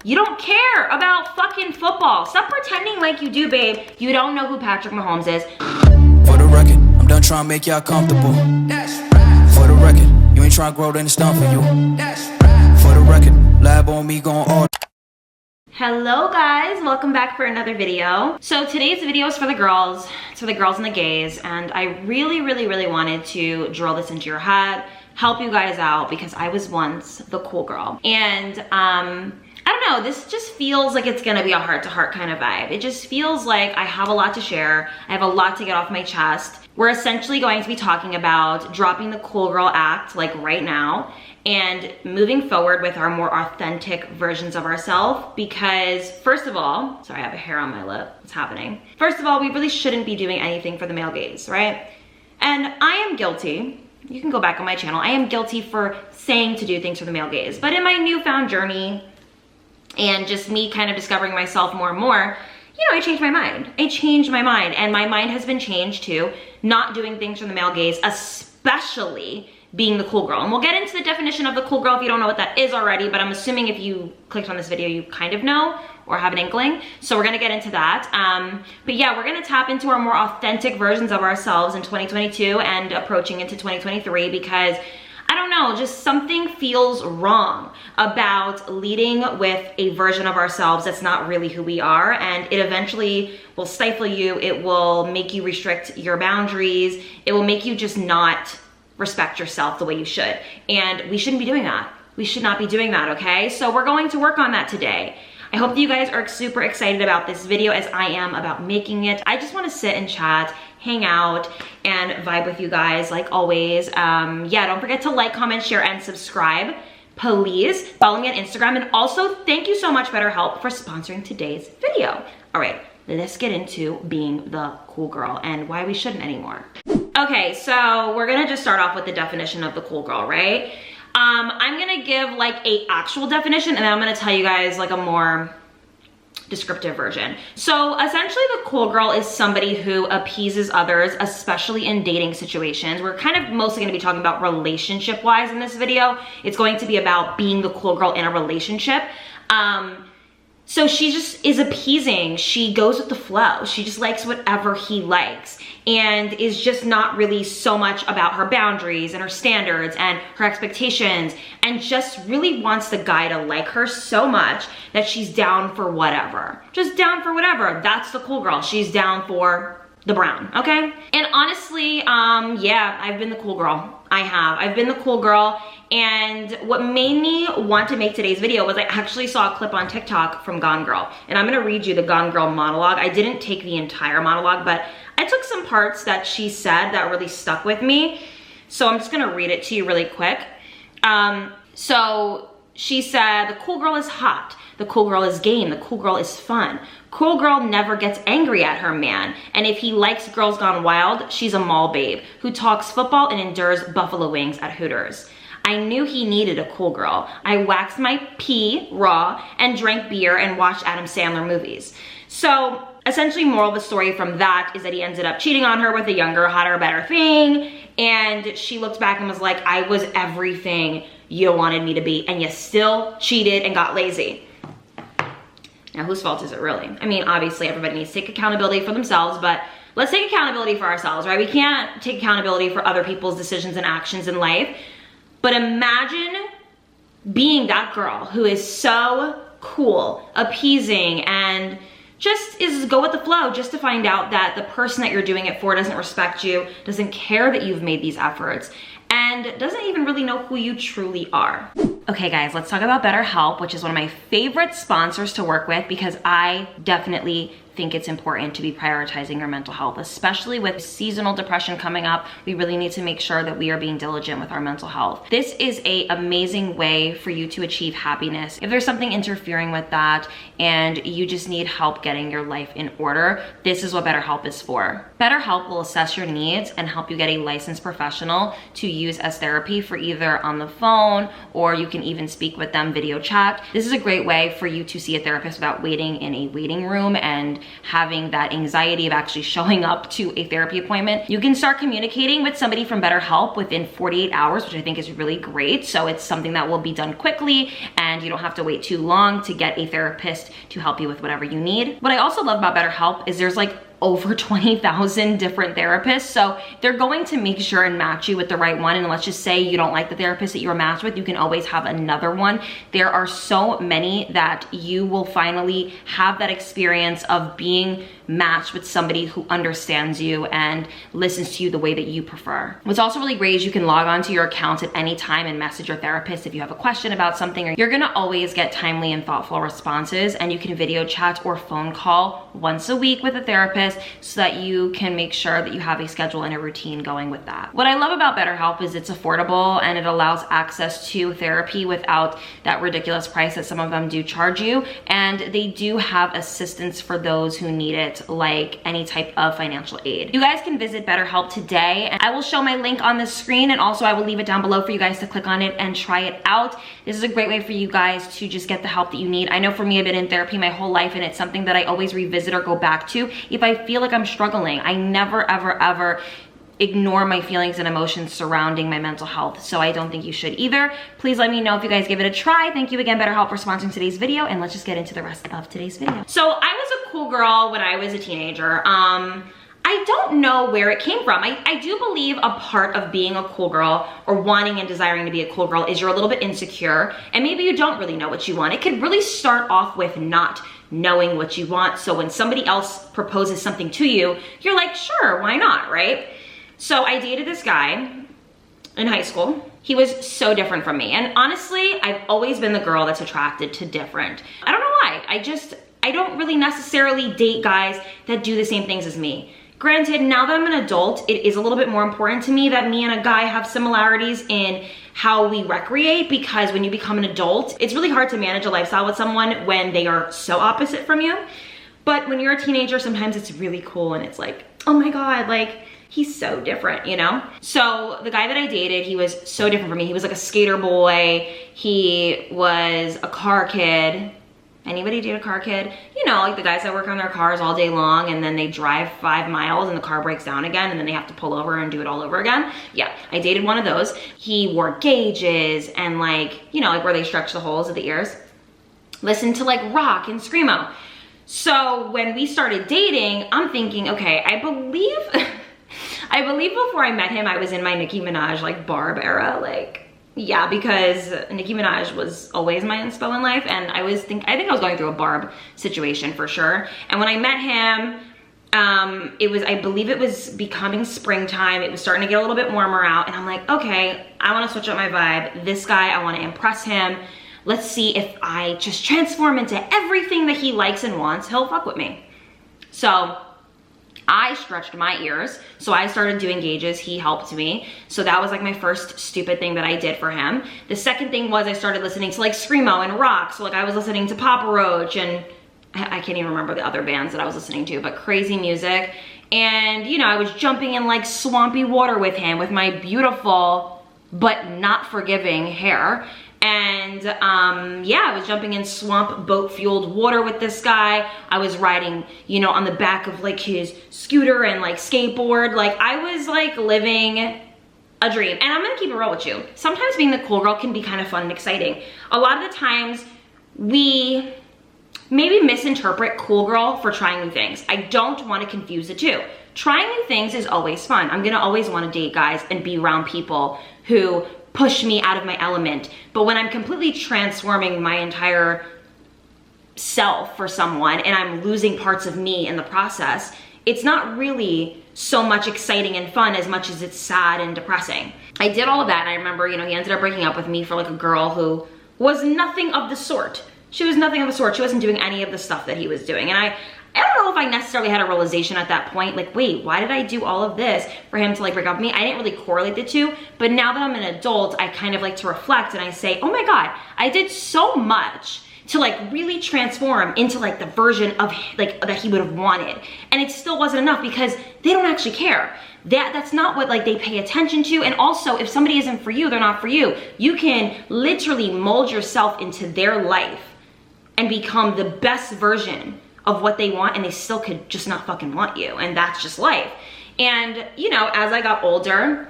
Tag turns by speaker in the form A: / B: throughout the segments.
A: You don't care about fucking football. Stop pretending like you do, babe. You don't know who Patrick Mahomes is.
B: For the record, I'm done trying to make y'all comfortable. For the record, you ain't trying to grow, then it's done for you. For the record, lab on me going all.
A: Hello guys, welcome back for another video. So today's video is for the girls. It's for the girls and the gays, and I really wanted to drill this into your head, help you guys out, because I was once the cool girl. And I don't know, this just feels like it's gonna be a heart-to-heart kind of vibe. It just feels like I have a lot to share. I have a lot to get off my chest. We're essentially going to be talking about dropping the cool girl act, like right now, and moving forward with our more authentic versions of ourselves. Because first of all, sorry, I have a hair on my lip, what's happening? First of all, we really shouldn't be doing anything for the male gaze, right? And I am guilty. You can go back on my channel. I am guilty for saying to do things for the male gaze. But in my newfound journey, and just me kind of discovering myself more and more, you know, I changed my mind. I changed my mind, and my mind has been changed to not doing things from the male gaze, especially being the cool girl. And we'll get into the definition of the cool girl if you don't know what that is already, but I'm assuming if you clicked on this video, you kind of know or have an inkling. So we're gonna get into that. But yeah, we're gonna tap into our more authentic versions of ourselves in 2022 and approaching into 2023, because I don't know, just something feels wrong about leading with a version of ourselves that's not really who we are, and it eventually will stifle you. It will make you restrict your boundaries. It will make you just not respect yourself the way you should. And we shouldn't be doing that. We should not be doing that, okay? So we're going to work on that today. I hope that you guys are super excited about this video as I am about making it. I just wanna sit and chat, hang out, and vibe with you guys like always. Yeah, don't forget to like, comment, share, and subscribe. Please follow me on Instagram, and also thank you so much BetterHelp for sponsoring today's video. All right, let's get into being the cool girl and why we shouldn't anymore. Okay, so we're gonna just start off with the definition of the cool girl, right? I'm gonna give like a actual definition, and then I'm gonna tell you guys like a more descriptive version. So essentially the cool girl is somebody who appeases others, especially in dating situations. We're kind of mostly gonna be talking about relationship wise in this video. It's going to be about being the cool girl in a relationship. So she just is appeasing. She goes with the flow. She just likes whatever he likes, and is just not really so much about her boundaries and her standards and her expectations, and just really wants the guy to like her so much that she's down for whatever. Just down for whatever. That's the cool girl. She's down for the brown, okay? And honestly, yeah, I've been the cool girl. I have. I've been the cool girl. And what made me want to make today's video was I actually saw a clip on TikTok from Gone Girl. And I'm gonna read you the Gone Girl monologue. I didn't take the entire monologue, but I took some parts that she said that really stuck with me. So I'm just gonna read it to you really quick. So she said, the cool girl is hot. The cool girl is game. The cool girl is fun. Cool girl never gets angry at her man. And if he likes Girls Gone Wild, she's a mall babe who talks football and endures buffalo wings at Hooters. I knew he needed a cool girl. I waxed my pee raw and drank beer and watched Adam Sandler movies. So essentially, moral of the story from that is that he ended up cheating on her with a younger, hotter, better thing. And she looked back and was like, I was everything you wanted me to be, and you still cheated and got lazy. Now, whose fault is it really? I mean, obviously everybody needs to take accountability for themselves, but let's take accountability for ourselves, right? We can't take accountability for other people's decisions and actions in life. But imagine being that girl who is so cool, appeasing, and just is go with the flow, just to find out that the person that you're doing it for doesn't respect you, doesn't care that you've made these efforts, and doesn't even really know who you truly are. Okay guys, let's talk about BetterHelp, which is one of my favorite sponsors to work with, because I definitely think it's important to be prioritizing your mental health, especially with seasonal depression coming up. We really need to make sure that we are being diligent with our mental health. This is an amazing way for you to achieve happiness. If there's something interfering with that and you just need help getting your life in order, this is what BetterHelp is for. BetterHelp will assess your needs and help you get a licensed professional to use as therapy for either on the phone, or you can even speak with them video chat. This is a great way for you to see a therapist without waiting in a waiting room and having that anxiety of actually showing up to a therapy appointment. You can start communicating with somebody from BetterHelp within 48 hours, which I think is really great. So it's something that will be done quickly and you don't have to wait too long to get a therapist to help you with whatever you need. What I also love about BetterHelp is there's like over 20,000 different therapists. So they're going to make sure and match you with the right one. And let's just say you don't like the therapist that you're matched with, you can always have another one. There are so many that you will finally have that experience of being matched with somebody who understands you and listens to you the way that you prefer. What's also really great is you can log on to your account at any time and message your therapist if you have a question about something, or you're gonna always get timely and thoughtful responses. And you can video chat or phone call once a week with a therapist so that you can make sure that you have a schedule and a routine going with that. What I love about BetterHelp is it's affordable and it allows access to therapy without that ridiculous price that some of them do charge you. And they do have assistance for those who need it, like any type of financial aid. You guys can visit BetterHelp today, and I will show my link on the screen, and also I will leave it down below for you guys to click on it and try it out. This is a great way for you guys to just get the help that you need. I know for me, I've been in therapy my whole life, and it's something that I always revisit or go back to if I feel like I'm struggling. I never, ever, ever ignore my feelings and emotions surrounding my mental health. So I don't think you should either. Please let me know if you guys give it a try. Thank you again, BetterHelp, for sponsoring today's video, and let's just get into the rest of today's video. So I was a cool girl when I was a teenager. I don't know where it came from. I do believe a part of being a cool girl or wanting and desiring to be a cool girl is you're a little bit insecure and maybe you don't really know what you want. It could really start off with not knowing what you want. So when somebody else proposes something to you, you're like, sure, why not, right? So I dated this guy in high school. He was so different from me. And honestly, I've always been the girl that's attracted to different. I don't know why. I don't really necessarily date guys that do the same things as me. Granted, now that I'm an adult, it is a little bit more important to me that me and a guy have similarities in how we recreate, because when you become an adult, it's really hard to manage a lifestyle with someone when they are so opposite from you. But when you're a teenager, sometimes it's really cool and it's like, oh my God, like, he's so different, you know? So the guy that I dated, he was so different from me. He was like a skater boy. He was a car kid. Anybody date a car kid? You know, like the guys that work on their cars all day long and then they drive 5 miles and the car breaks down again and then they have to pull over and do it all over again. Yeah, I dated one of those. He wore gauges and like, you know, like where they stretch the holes of the ears. Listened to like rock and screamo. So when we started dating, I'm thinking, okay, I believe before I met him, I was in my Nicki Minaj like Barb era, like, yeah, because Nicki Minaj was always my inspo in life, and I think I was going through a Barb situation for sure. And when I met him, I believe it was becoming springtime. It was starting to get a little bit warmer out, and I'm like, okay, I want to switch up my vibe. This guy, I want to impress him. Let's see if I just transform into everything that he likes and wants, he'll fuck with me. So I stretched my ears, so I started doing gauges. He helped me. So that was like my first stupid thing that I did for him. The second thing was I started listening to like screamo and rock. So like I was listening to Papa Roach and I can't even remember the other bands that I was listening to, but crazy music. And you know, I was jumping in like swampy water with him with my beautiful but not forgiving hair. And yeah, I was jumping in swamp boat fueled water with this guy. I was riding, you know, on the back of like his scooter and like skateboard. Like I was like living a dream. And I'm gonna keep it real with you. Sometimes being the cool girl can be kind of fun and exciting. A lot of the times we maybe misinterpret cool girl for trying new things. I don't want to confuse the two. Trying new things is always fun. I'm gonna always want to date guys and be around people who push me out of my element. But when I'm completely transforming my entire self for someone and I'm losing parts of me in the process, it's not really so much exciting and fun as much as it's sad and depressing. I did all of that, and I remember, you know, he ended up breaking up with me for like a girl who was nothing of the sort. She was nothing of the sort. She wasn't doing any of the stuff that he was doing. And I don't know if I necessarily had a realization at that point, like, wait, why did I do all of this for him to like break up with me? I didn't really correlate the two, but now that I'm an adult, I kind of like to reflect and I say, oh my God, I did so much to like really transform into like the version of like that he would have wanted. And it still wasn't enough because they don't actually care. That's not what like they pay attention to. And also, if somebody isn't for you, they're not for you. You can literally mold yourself into their life and become the best version of what they want, and they still could just not fucking want you, and that's just life. And, you know, as I got older,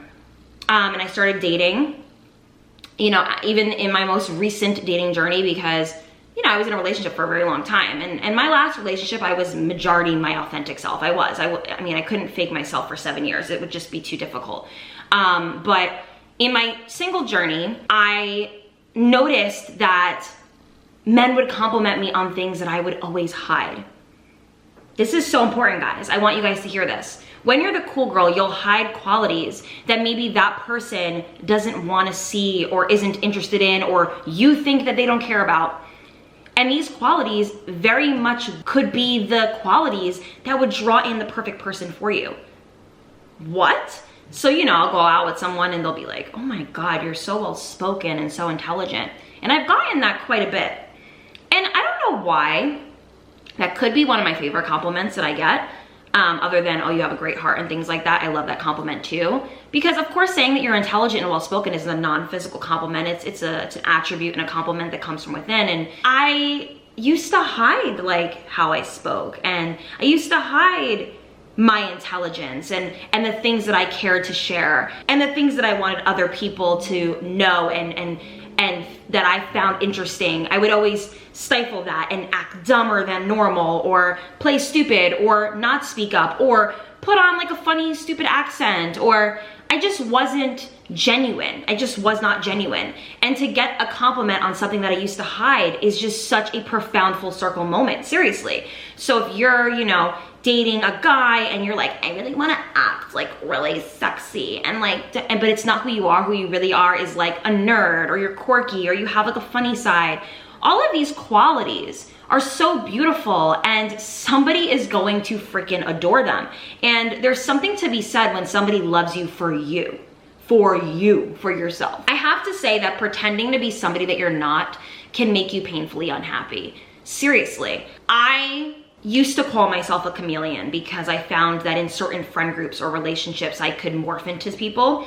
A: and I started dating, you know, even in my most recent dating journey, because, you know, I was in a relationship for a very long time, and my last relationship, I was majority my authentic self. I mean, I couldn't fake myself for 7 years. It would just be too difficult. But in my single journey, I noticed that men would compliment me on things that I would always hide. This is so important, guys. I want you guys to hear this. When you're the cool girl, you'll hide qualities that maybe that person doesn't want to see or isn't interested in, or you think that they don't care about. And these qualities very much could be the qualities that would draw in the perfect person for you. What? So, you know, I'll go out with someone and they'll be like, oh my God, you're so well spoken and so intelligent. And I've gotten that quite a bit. And I don't know why. That could be one of my favorite compliments that I get. Other than, oh, you have a great heart and things like that. I love that compliment too. Because of course, saying that you're intelligent and well-spoken is a non-physical compliment. It's an attribute and a compliment that comes from within. And I used to hide like how I spoke, and I used to hide my intelligence and the things that I cared to share, and the things that I wanted other people to know and that I found interesting. I would always stifle that and act dumber than normal, or play stupid, or not speak up, or put on like a funny, stupid accent, or I just wasn't genuine. I just was not genuine. And to get a compliment on something that I used to hide is just such a profound full circle moment, seriously. So if you're, you know, dating a guy and you're like, I really want to act like really sexy, and like, but it's not who you are. Who you really are is like a nerd, or you're quirky, or you have like a funny side. All of these qualities are so beautiful, and somebody is going to freaking adore them. And there's something to be said when somebody loves you, for yourself. I have to say that pretending to be somebody that you're not can make you painfully unhappy. Seriously. I used to call myself a chameleon because I found that in certain friend groups or relationships, I could morph into people,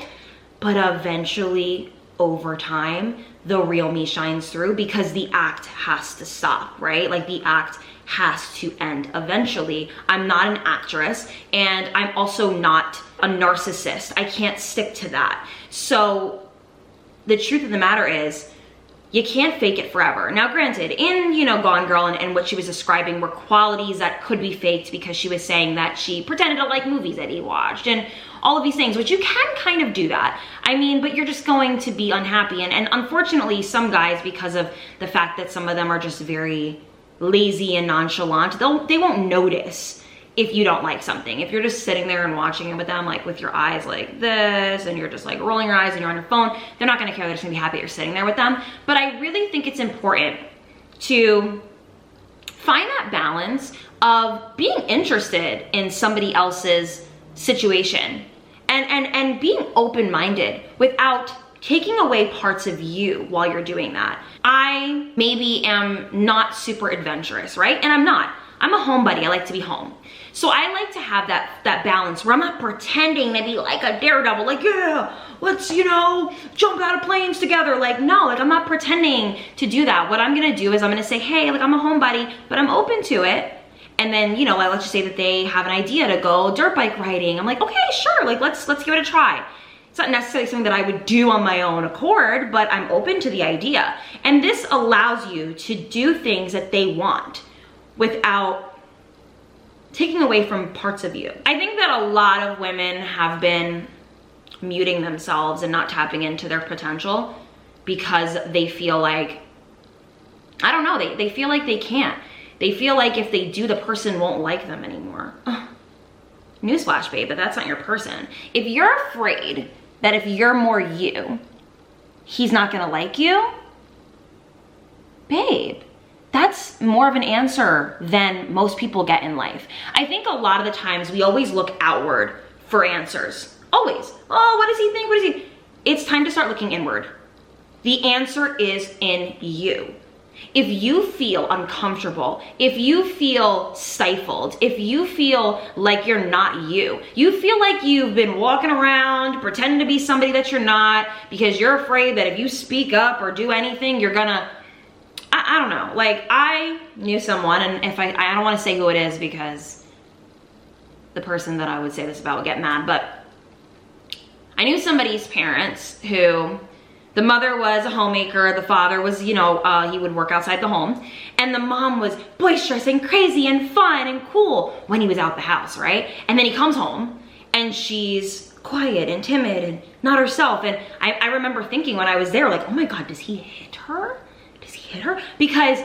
A: but eventually over time, the real me shines through, because the act has to stop, right? Like the act has to end eventually. I'm not an actress, and I'm also not a narcissist. I can't stick to that. So the truth of the matter is, you can't fake it forever. Now granted, in, you know, Gone Girl and what she was describing were qualities that could be faked, because she was saying that she pretended to like movies that he watched and all of these things, which you can kind of do that. I mean, but you're just going to be unhappy. And unfortunately, some guys, because of the fact that some of them are just very lazy and nonchalant, they won't notice if you don't like something. If you're just sitting there and watching it with them, like with your eyes like this, and you're just like rolling your eyes and you're on your phone, they're not gonna care. They're just gonna be happy you're sitting there with them. But I really think it's important to find that balance of being interested in somebody else's situation and being open-minded without taking away parts of you while you're doing that. I maybe am not super adventurous, right? And I'm not. I'm a homebody. I like to be home. So I like to have that balance where I'm not pretending to be like a daredevil, like, yeah, let's, you know, jump out of planes together. Like, no, like I'm not pretending to do that. What I'm gonna do is I'm gonna say, hey, like I'm a homebody, but I'm open to it. And then, you know, let's just say that they have an idea to go dirt bike riding. I'm like, okay, sure, like let's give it a try. It's not necessarily something that I would do on my own accord, but I'm open to the idea. And this allows you to do things that they want without taking away from parts of you. I think that a lot of women have been muting themselves and not tapping into their potential because they feel like, I don't know, they feel like they can't. They feel like if they do, the person won't like them anymore. Ugh. Newsflash, babe, but that's not your person. If you're afraid that if you're more you, he's not gonna like you, babe, that's more of an answer than most people get in life. I think a lot of the times we always look outward for answers. Always. Oh, what does he think? What does he? It's time to start looking inward. The answer is in you. If you feel uncomfortable, if you feel stifled, if you feel like you're not you feel like you've been walking around pretending to be somebody that you're not because you're afraid that if you speak up or do anything, you're gonna, I don't know. Like, I knew someone, and if I don't want to say who it is because the person that I would say this about would get mad, but I knew somebody's parents who, the mother was a homemaker, the father was, you know, he would work outside the home, and the mom was boisterous and crazy and fun and cool when he was out the house, right? And then he comes home and she's quiet and timid and not herself. And I remember thinking when I was there, like, oh my God, does he hit her? Does he hit her? Because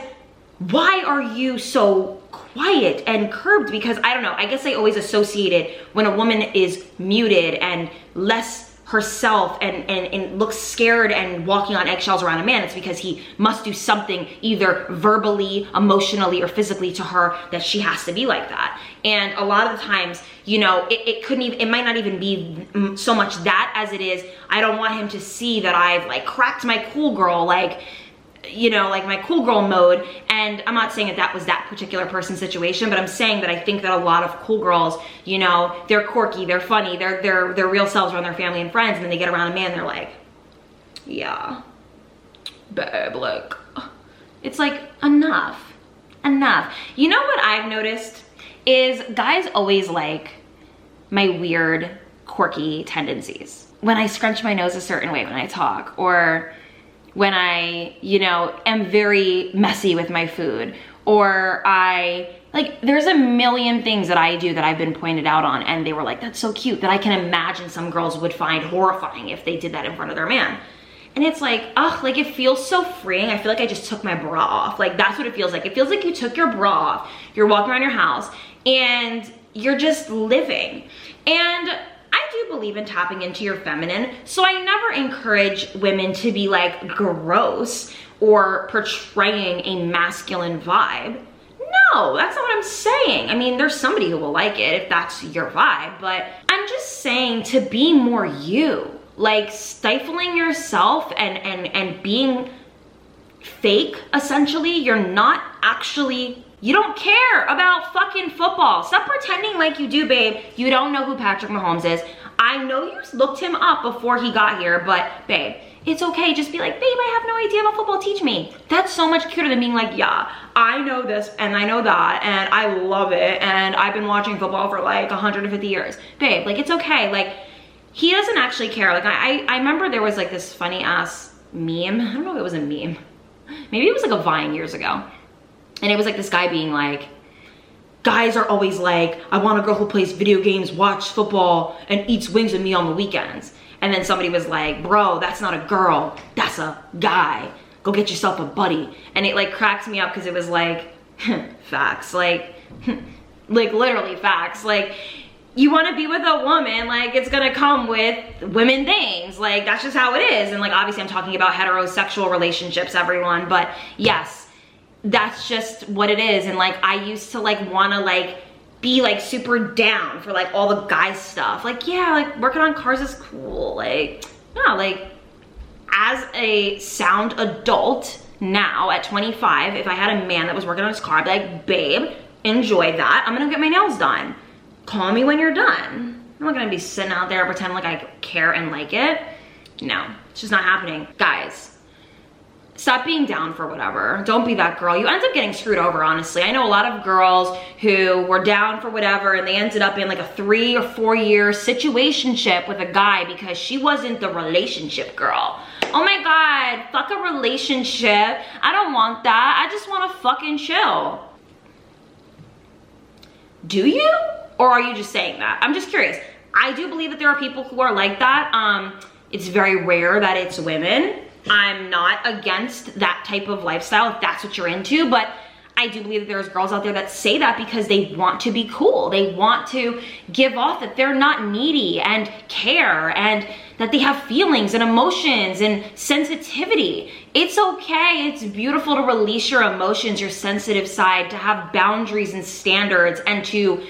A: why are you so quiet and curbed? Because I don't know, I guess I always associated when a woman is muted and less herself and looks scared and walking on eggshells around a man, it's because he must do something either verbally, emotionally, or physically to her that she has to be like that. And a lot of the times, you know, it might not even be so much that as it is, I don't want him to see that I've like cracked my cool girl, like, you know, like my cool girl mode. And I'm not saying that that was that particular person's situation, but I'm saying that I think that a lot of cool girls, you know, they're quirky, they're funny, they're real selves around their family and friends, and then they get around a man, they're like, yeah, babe, like, it's like, enough. You know what I've noticed is guys always like my weird, quirky tendencies. When I scrunch my nose a certain way when I talk, or when I, you know, am very messy with my food, or there's a million things that I do that I've been pointed out on, and they were like, that's so cute, that I can imagine some girls would find horrifying if they did that in front of their man. And it's like, ugh, like it feels so freeing. I feel like I just took my bra off. Like that's what it feels like. It feels like you took your bra off, you're walking around your house, and you're just living. And I do believe in tapping into your feminine, so I never encourage women to be like gross or portraying a masculine vibe. No, that's not what I'm saying. I mean, there's somebody who will like it if that's your vibe, but I'm just saying to be more you. Like stifling yourself and being fake, essentially. You're not actually, you don't care about fucking football. Stop pretending like you do, babe. You don't know who Patrick Mahomes is. I know you looked him up before he got here, but babe, it's okay. Just be like, babe, I have no idea about football. Teach me. That's so much cuter than being like, yeah, I know this and I know that and I love it and I've been watching football for like 150 years. Babe, like it's okay. Like he doesn't actually care. Like I remember there was like this funny ass meme. I don't know if it was a meme. Maybe it was like a Vine years ago. And it was like this guy being like, guys are always like, I want a girl who plays video games, watch football, and eats wings with me on the weekends. And then somebody was like, bro, that's not a girl, that's a guy. Go get yourself a buddy. And it like cracks me up because it was like, facts, like literally facts. Like, you want to be with a woman, like it's gonna come with women things. Like that's just how it is. And like obviously I'm talking about heterosexual relationships, everyone, but yes, that's just what it is. And like I used to like want to like be like super down for like all the guy stuff. Like yeah, like working on cars is cool. Like no, like as a sound adult now at 25, if I had a man that was working on his car, I'd be like, babe, enjoy that. I'm gonna get my nails done. Call me when you're done. I'm not gonna be sitting out there pretending like I care and like it. No, it's just not happening. Guys, stop being down for whatever. Don't be that girl. You end up getting screwed over, honestly. I know a lot of girls who were down for whatever and they ended up in like a 3 or 4 year situationship with a guy because she wasn't the relationship girl. Oh my God, fuck a relationship. I don't want that. I just want to fucking chill. Do you? Or are you just saying that? I'm just curious. I do believe that there are people who are like that. It's very rare that it's women. I'm not against that type of lifestyle if that's what you're into, but I do believe that there's girls out there that say that because they want to be cool. They want to give off that they're not needy and care and that they have feelings and emotions and sensitivity. It's okay. It's beautiful to release your emotions, your sensitive side, to have boundaries and standards, and to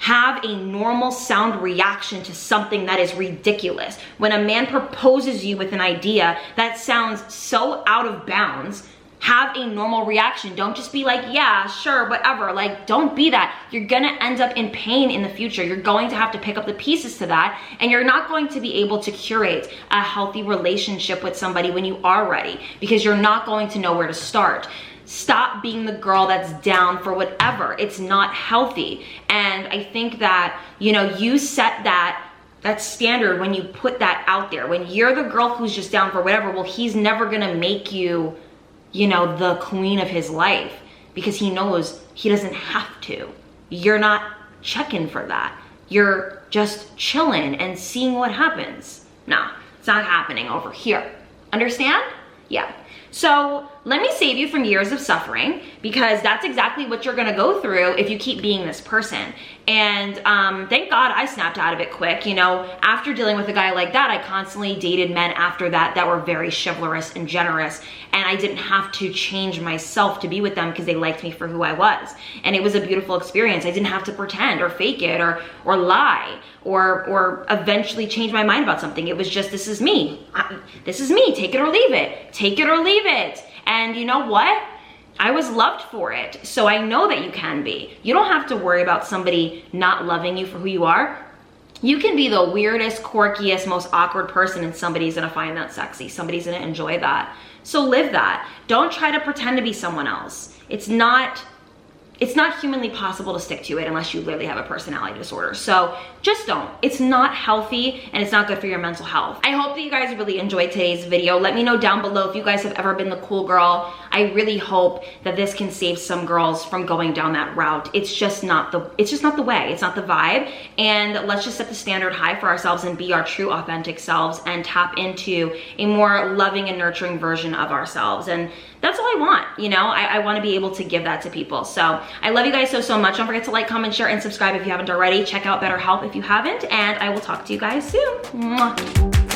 A: have a normal sound reaction to something that is ridiculous. When a man proposes you with an idea that sounds so out of bounds, Have a normal reaction. Don't just be like, yeah, sure, whatever. Like, don't be that. You're gonna end up in pain in the future. You're going to have to pick up the pieces to that, and you're not going to be able to curate a healthy relationship with somebody when you are ready, because you're not going to know where to start. Stop being the girl that's down for whatever. It's not healthy. And I think that, you know, you set that standard when you put that out there. When you're the girl who's just down for whatever, well, he's never gonna make you, you know, the queen of his life, because he knows he doesn't have to. You're not checking for that. You're just chilling and seeing what happens. No, it's not happening over here. Understand? Yeah. So let me save you from years of suffering, because that's exactly what you're gonna go through if you keep being this person. And thank God I snapped out of it quick. You know, after dealing with a guy like that, I constantly dated men after that were very chivalrous and generous, and I didn't have to change myself to be with them because they liked me for who I was. And it was a beautiful experience. I didn't have to pretend or fake it or lie or eventually change my mind about something. It was just, this is me. This is me. Take it or leave it. Take it or leave it. And you know what? I was loved for it. So I know that you can be. You don't have to worry about somebody not loving you for who you are. You can be the weirdest, quirkiest, most awkward person, and somebody's gonna find that sexy. Somebody's gonna enjoy that. So live that. Don't try to pretend to be someone else. It's not humanly possible to stick to it unless you literally have a personality disorder. So just don't. It's not healthy, and it's not good for your mental health. I hope that you guys really enjoyed today's video. Let me know down below if you guys have ever been the cool girl. I really hope that this can save some girls from going down that route. It's just not the way. It's not the vibe. And let's just set the standard high for ourselves and be our true authentic selves and tap into a more loving and nurturing version of ourselves. And that's all I want, you know? I want to be able to give that to people. So I love you guys so much. Don't forget to like, comment, share, and subscribe if you haven't already. Check out BetterHelp if you haven't, and I will talk to you guys soon. Mwah.